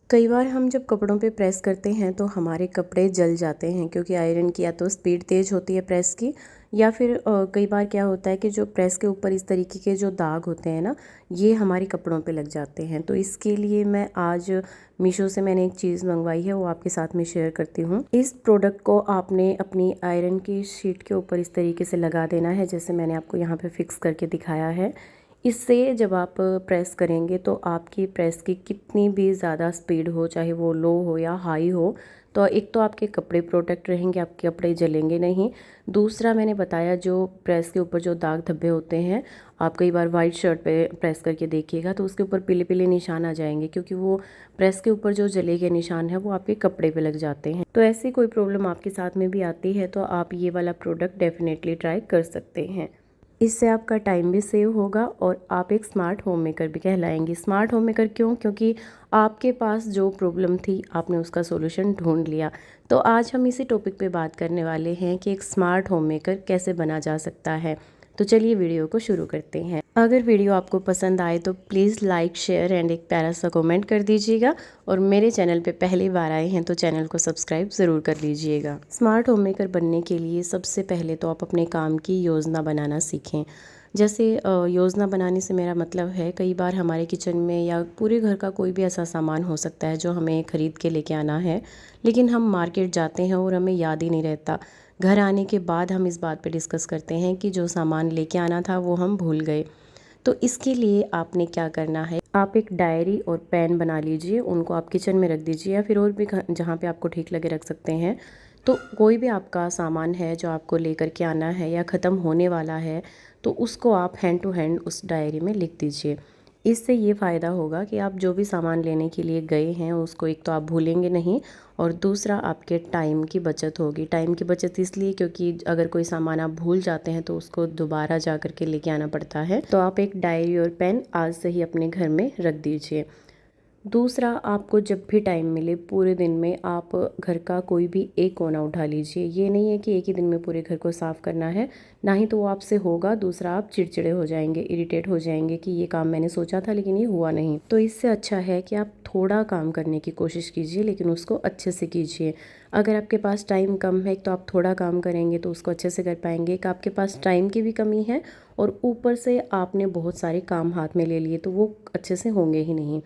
कई बार हम जब कपड़ों पे प्रेस करते हैं तो हमारे कपड़े जल जाते हैं, क्योंकि आयरन की या तो स्पीड तेज़ होती है प्रेस की, या फिर कई बार क्या होता है कि जो प्रेस के ऊपर इस तरीके के जो दाग होते हैं ना, ये हमारे कपड़ों पे लग जाते हैं। तो इसके लिए मैं आज मीशो से मैंने एक चीज़ मंगवाई है, वो आपके साथ में शेयर करती हूँ। इस प्रोडक्ट को आपने अपनी आयरन की शीट के ऊपर इस तरीके से लगा देना है, जैसे मैंने आपको यहाँ पे फिक्स करके दिखाया है। इससे जब आप प्रेस करेंगे तो आपकी प्रेस की कितनी भी ज़्यादा स्पीड हो, चाहे वो लो हो या हाई हो, तो एक तो आपके कपड़े प्रोटेक्ट रहेंगे, आपके कपड़े जलेंगे नहीं। दूसरा, मैंने बताया जो प्रेस के ऊपर जो दाग धब्बे होते हैं, आप कई बार वाइट शर्ट पे प्रेस करके देखिएगा तो उसके ऊपर पीले पीले निशान आ जाएंगे, क्योंकि वो प्रेस के ऊपर जो जले के निशान है वो आपके कपड़े पे लग जाते हैं। तो ऐसी कोई प्रॉब्लम आपके साथ में भी आती है तो आप ये वाला प्रोडक्ट डेफिनेटली ट्राई कर सकते हैं। इससे आपका टाइम भी सेव होगा और आप एक स्मार्ट होम मेकर भी कहलाएंगे। स्मार्ट होम मेकर क्यों? क्योंकि आपके पास जो प्रॉब्लम थी आपने उसका सॉल्यूशन ढूंढ लिया। तो आज हम इसी टॉपिक पे बात करने वाले हैं कि एक स्मार्ट होम मेकर कैसे बना जा सकता है। तो चलिए वीडियो को शुरू करते हैं। अगर वीडियो आपको पसंद आए तो प्लीज़ लाइक, शेयर एंड एक प्यारा सा कमेंट कर दीजिएगा, और मेरे चैनल पे पहली बार आए हैं तो चैनल को सब्सक्राइब ज़रूर कर लीजिएगा। स्मार्ट होम मेकर बनने के लिए सबसे पहले तो आप अपने काम की योजना बनाना सीखें। जैसे योजना बनाने से मेरा मतलब है, कई बार हमारे किचन में या पूरे घर का कोई भी ऐसा सामान हो सकता है जो हमें ख़रीद के लेके आना है, लेकिन हम मार्केट जाते हैं और हमें याद ही नहीं रहता। घर आने के बाद हम इस बात पे डिस्कस करते हैं कि जो सामान लेके आना था वो हम भूल गए। तो इसके लिए आपने क्या करना है, आप एक डायरी और पेन बना लीजिए, उनको आप किचन में रख दीजिए या फिर और भी जहाँ पे आपको ठीक लगे रख सकते हैं। तो कोई भी आपका सामान है जो आपको लेकर के आना है या ख़त्म होने वाला है, तो उसको आप हैंड टू हैंड उस डायरी में लिख दीजिए। इससे ये फ़ायदा होगा कि आप जो भी सामान लेने के लिए गए हैं उसको एक तो आप भूलेंगे नहीं, और दूसरा आपके टाइम की बचत होगी। टाइम की बचत इसलिए क्योंकि अगर कोई सामान आप भूल जाते हैं तो उसको दोबारा जा कर के लेके आना पड़ता है। तो आप एक डायरी और पेन आज से ही अपने घर में रख दीजिए। दूसरा, आपको जब भी टाइम मिले पूरे दिन में आप घर का कोई भी एक कोना उठा लीजिए। ये नहीं है कि एक ही दिन में पूरे घर को साफ़ करना है, ना ही तो वो आपसे होगा। दूसरा, आप चिड़चिड़े हो जाएंगे, इरिटेट हो जाएंगे कि ये काम मैंने सोचा था लेकिन ये हुआ नहीं। तो इससे अच्छा है कि आप थोड़ा काम करने की कोशिश कीजिए, लेकिन उसको अच्छे से कीजिए। अगर आपके पास टाइम कम है तो आप थोड़ा काम करेंगे तो उसको अच्छे से कर पाएंगे। कि आपके पास टाइम की भी कमी है और ऊपर से आपने बहुत सारे काम हाथ में ले लिए तो वो अच्छे से होंगे ही नहीं।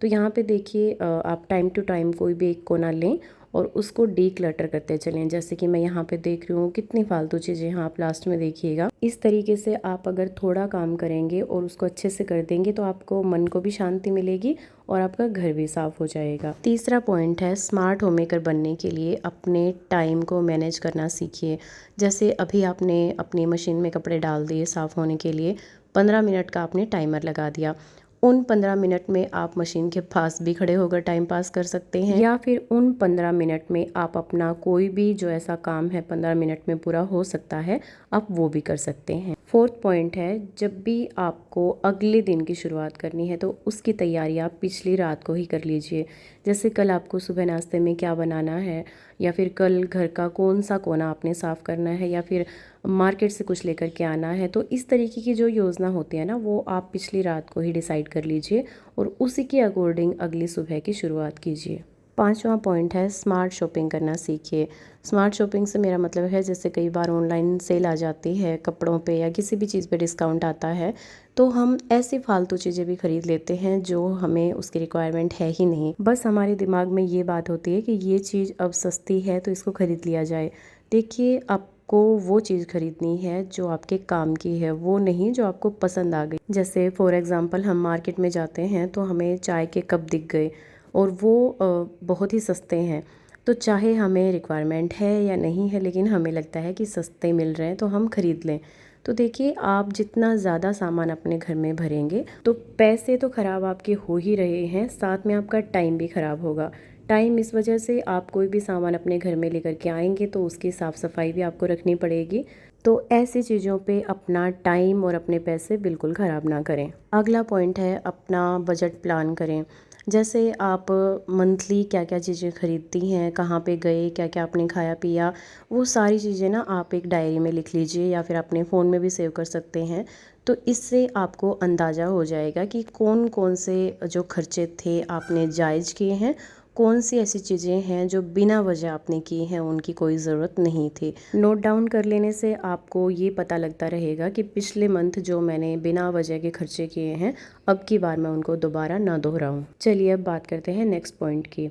तो यहाँ पे देखिए, आप टाइम टू टाइम कोई भी एक कोना लें और उसको डीक्लटर करते चलें। जैसे कि मैं यहाँ पे देख रही हूँ कितनी फालतू चीज़ें, यहाँ आप लास्ट में देखिएगा। इस तरीके से आप अगर थोड़ा काम करेंगे और उसको अच्छे से कर देंगे तो आपको मन को भी शांति मिलेगी और आपका घर भी साफ हो जाएगा। तीसरा पॉइंट है, स्मार्ट होम मेकर बनने के लिए अपने टाइम को मैनेज करना सीखिए। जैसे अभी आपने अपनी मशीन में कपड़े डाल दिए साफ़ होने के लिए, 15 मिनट का आपने टाइमर लगा दिया। उन 15 मिनट में आप मशीन के पास भी खड़े होकर टाइम पास कर सकते हैं, या फिर उन 15 मिनट में आप अपना कोई भी जो ऐसा काम है 15 मिनट में पूरा हो सकता है, आप वो भी कर सकते हैं। फोर्थ पॉइंट है, जब भी आपको अगले दिन की शुरुआत करनी है तो उसकी तैयारी आप पिछली रात को ही कर लीजिए। जैसे कल आपको सुबह नाश्ते में क्या बनाना है, या फिर कल घर का कौन सा कोना आपने साफ़ करना है, या फिर मार्केट से कुछ लेकर के आना है। तो इस तरीके की जो योजना होती है ना, वो आप पिछली रात को ही डिसाइड कर लीजिए और उसी के अकॉर्डिंग अगली सुबह की शुरुआत कीजिए। पांचवा पॉइंट है, स्मार्ट शॉपिंग करना सीखिए। स्मार्ट शॉपिंग से मेरा मतलब है, जैसे कई बार ऑनलाइन सेल आ जाती है कपड़ों पे या किसी भी चीज़ पे डिस्काउंट आता है, तो हम ऐसी फालतू चीज़ें भी खरीद लेते हैं जो हमें उसकी रिक्वायरमेंट है ही नहीं। बस हमारे दिमाग में ये बात होती है कि ये चीज़ अब सस्ती है तो इसको खरीद लिया जाए। देखिए, आपको वो चीज़ खरीदनी है जो आपके काम की है, वो नहीं जो आपको पसंद आ गई। जैसे फॉर एग्ज़ाम्पल, हम मार्केट में जाते हैं तो हमें चाय के कप दिख गए और वो बहुत ही सस्ते हैं। तो चाहे हमें रिक्वायरमेंट है या नहीं है, लेकिन हमें लगता है कि सस्ते मिल रहे हैं तो हम खरीद लें। तो देखिए, आप जितना ज़्यादा सामान अपने घर में भरेंगे तो पैसे तो ख़राब आपके हो ही रहे हैं, साथ में आपका टाइम भी ख़राब होगा। टाइम इस वजह से, आप कोई भी सामान अपने घर में लेकर के आएंगे तो उसकी साफ़ सफाई भी आपको रखनी पड़ेगी। तो ऐसी चीज़ों पे अपना टाइम और अपने पैसे बिल्कुल ख़राब ना करें। अगला पॉइंट है, अपना बजट प्लान करें। जैसे आप मंथली क्या क्या चीज़ें खरीदती हैं, कहाँ पे गए, क्या क्या आपने खाया पिया, वो सारी चीज़ें ना आप एक डायरी में लिख लीजिए या फिर अपने फ़ोन में भी सेव कर सकते हैं। तो इससे आपको अंदाज़ा हो जाएगा कि कौन कौन से जो खर्चे थे आपने जायज़ किए हैं, कौन सी ऐसी चीज़ें हैं जो बिना वजह आपने की हैं, उनकी कोई ज़रूरत नहीं थी। नोट डाउन कर लेने से आपको ये पता लगता रहेगा कि पिछले मंथ जो मैंने बिना वजह के खर्चे किए हैं, अब की बार मैं उनको दोबारा ना दोहराऊं। चलिए अब बात करते हैं नेक्स्ट पॉइंट की।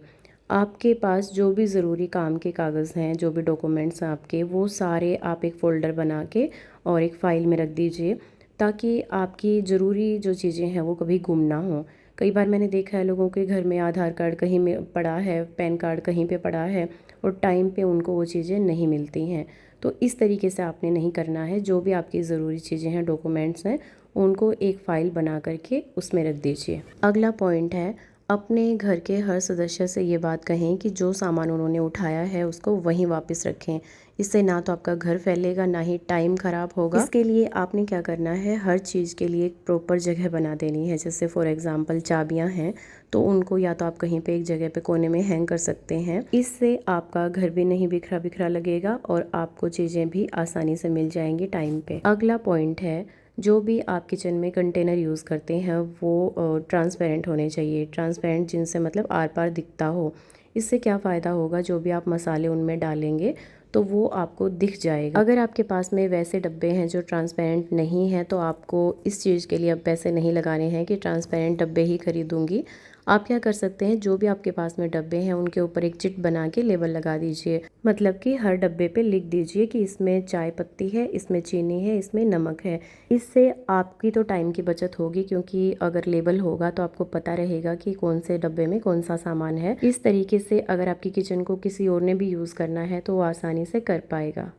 आपके पास जो भी ज़रूरी काम के कागज़ हैं, जो भी डॉक्यूमेंट्स हैं आपके, वो सारे आप एक फ़ोल्डर बना के और एक फ़ाइल में रख दीजिए, ताकि आपकी ज़रूरी जो चीज़ें हैं वो कभी गुम ना हो। कई बार मैंने देखा है लोगों के घर में आधार कार्ड कहीं में पड़ा है, पैन कार्ड कहीं पे पड़ा है और टाइम पे उनको वो चीज़ें नहीं मिलती हैं। तो इस तरीके से आपने नहीं करना है। जो भी आपकी ज़रूरी चीज़ें हैं, डॉक्यूमेंट्स हैं, उनको एक फ़ाइल बना करके उसमें रख दीजिए। अगला पॉइंट है, अपने घर के हर सदस्य से ये बात कहें कि जो सामान उन्होंने उठाया है उसको वहीं वापस रखें। इससे ना तो आपका घर फैलेगा, ना ही टाइम ख़राब होगा। इसके लिए आपने क्या करना है, हर चीज़ के लिए एक प्रॉपर जगह बना देनी है। जैसे फॉर एग्ज़ाम्पल चाबियां हैं, तो उनको या तो आप कहीं पे एक जगह पे कोने में हैंग कर सकते हैं। इससे आपका घर भी नहीं बिखरा बिखरा लगेगा और आपको चीज़ें भी आसानी से मिल जाएंगी टाइम पे। अगला पॉइंट है, जो भी आप किचन में कंटेनर यूज़ करते हैं वो ट्रांसपेरेंट होने चाहिए। ट्रांसपेरेंट जिनसे मतलब आर पार दिखता हो। इससे क्या फ़ायदा होगा, जो भी आप मसाले उनमें डालेंगे तो वो आपको दिख जाएगा। अगर आपके पास में वैसे डब्बे हैं जो ट्रांसपेरेंट नहीं हैं, तो आपको इस चीज़ के लिए अब पैसे नहीं लगाने हैं कि ट्रांसपेरेंट डब्बे ही खरीदूंगी। आप क्या कर सकते हैं, जो भी आपके पास में डब्बे हैं उनके ऊपर एक चिट बना के लेबल लगा दीजिए। मतलब कि हर डब्बे पे लिख दीजिए कि इसमें चाय पत्ती है, इसमें चीनी है, इसमें नमक है। इससे आपकी तो टाइम की बचत होगी, क्योंकि अगर लेबल होगा तो आपको पता रहेगा कि कौन से डब्बे में कौन सा सामान है। इस तरीके से अगर आपकी किचन को किसी और ने भी यूज़ करना है तो वो आसानी से कर पाएगा।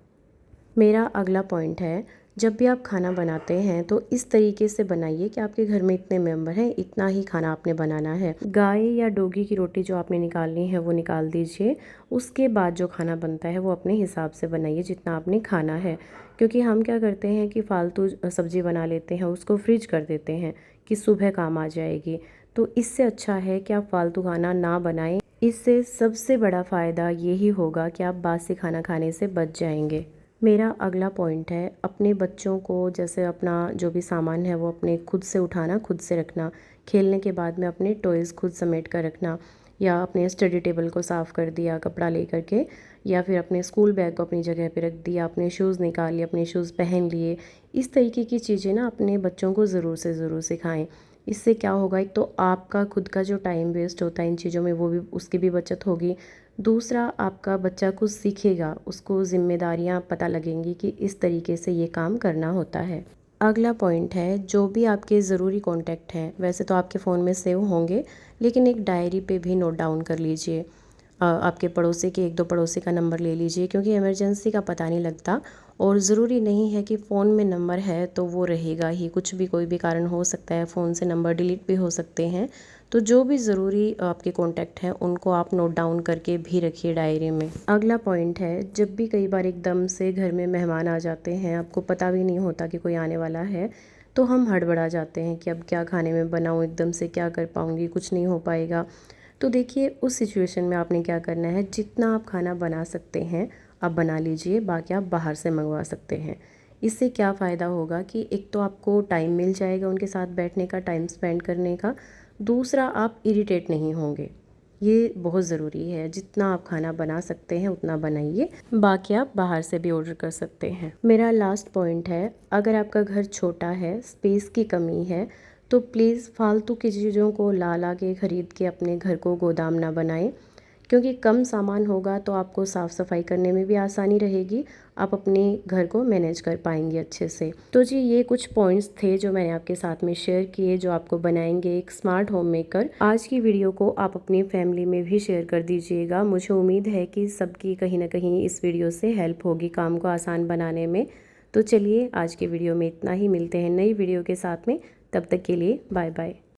मेरा अगला पॉइंट है, जब भी आप खाना बनाते हैं तो इस तरीके से बनाइए कि आपके घर में इतने मेंबर हैं, इतना ही खाना आपने बनाना है। गाय या डोगी की रोटी जो आपने निकालनी है वो निकाल दीजिए। उसके बाद जो खाना बनता है वो अपने हिसाब से बनाइए, जितना आपने खाना है। क्योंकि हम क्या करते हैं कि फालतू सब्जी बना लेते हैं, उसको फ्रिज कर देते हैं कि सुबह काम आ जाएगी। तो इससे अच्छा है कि आप फालतू खाना ना बनाएं। इससे सबसे बड़ा फ़ायदा यही होगा कि आप बासी खाना खाने से बच जाएंगे। मेरा अगला पॉइंट है, अपने बच्चों को जैसे अपना जो भी सामान है वो अपने खुद से उठाना, खुद से रखना। खेलने के बाद में अपने टॉयज़ खुद समेट कर रखना, या अपने स्टडी टेबल को साफ़ कर दिया कपड़ा ले करके, या फिर अपने स्कूल बैग को अपनी जगह पे रख दिया, अपने शूज़ निकाल लिए, अपने शूज़ पहन लिए। इस तरीके की चीज़ें ना अपने बच्चों को ज़रूर से ज़रूर सिखाएं। इससे क्या होगा, एक तो आपका खुद का जो टाइम वेस्ट होता है इन चीज़ों में वो भी, उसकी भी बचत होगी। दूसरा, आपका बच्चा कुछ सीखेगा, उसको ज़िम्मेदारियाँ पता लगेंगी कि इस तरीके से ये काम करना होता है। अगला पॉइंट है, जो भी आपके ज़रूरी कॉन्टैक्ट हैं, वैसे तो आपके फ़ोन में सेव होंगे, लेकिन एक डायरी पे भी नोट डाउन कर लीजिए। आपके पड़ोसी के एक दो पड़ोसी का नंबर ले लीजिए, क्योंकि इमरजेंसी का पता नहीं लगता। और ज़रूरी नहीं है कि फ़ोन में नंबर है तो वो रहेगा ही, कुछ भी कोई भी कारण हो सकता है, फ़ोन से नंबर डिलीट भी हो सकते हैं। तो जो भी ज़रूरी आपके कॉन्टैक्ट हैं उनको आप नोट डाउन करके भी रखिए डायरी में। अगला पॉइंट है, जब भी कई बार एकदम से घर में मेहमान आ जाते हैं, आपको पता भी नहीं होता कि कोई आने वाला है, तो हम हड़बड़ा जाते हैं कि अब क्या खाने में बनाऊँ, एकदम से क्या कर पाऊँगी, कुछ नहीं हो पाएगा। तो देखिए, उस सिचुएशन में आपने क्या करना है, जितना आप खाना बना सकते हैं आप बना लीजिए, बाकी आप बाहर से मंगवा सकते हैं। इससे क्या फ़ायदा होगा कि एक तो आपको टाइम मिल जाएगा उनके साथ बैठने का, टाइम स्पेंड करने का। दूसरा, आप इरिटेट नहीं होंगे। ये बहुत ज़रूरी है, जितना आप खाना बना सकते हैं उतना बनाइए, बाकी आप बाहर से भी ऑर्डर कर सकते हैं। मेरा लास्ट पॉइंट है, अगर आपका घर छोटा है, स्पेस की कमी है, तो प्लीज़ फालतू की चीज़ों को ला ला के ख़रीद के अपने घर को गोदाम ना बनाएं। क्योंकि कम सामान होगा तो आपको साफ़ सफाई करने में भी आसानी रहेगी, आप अपने घर को मैनेज कर पाएंगे अच्छे से। तो जी, ये कुछ पॉइंट्स थे जो मैंने आपके साथ में शेयर किए, जो आपको बनाएंगे एक स्मार्ट होम मेकर। आज की वीडियो को आप अपनी फैमिली में भी शेयर कर दीजिएगा। मुझे उम्मीद है कि सबकी कहीं ना कहीं इस वीडियो से हेल्प होगी काम को आसान बनाने में। तो चलिए, आज की वीडियो में इतना ही, मिलते हैं नई वीडियो के साथ में। तब तक के लिए बाय बाय।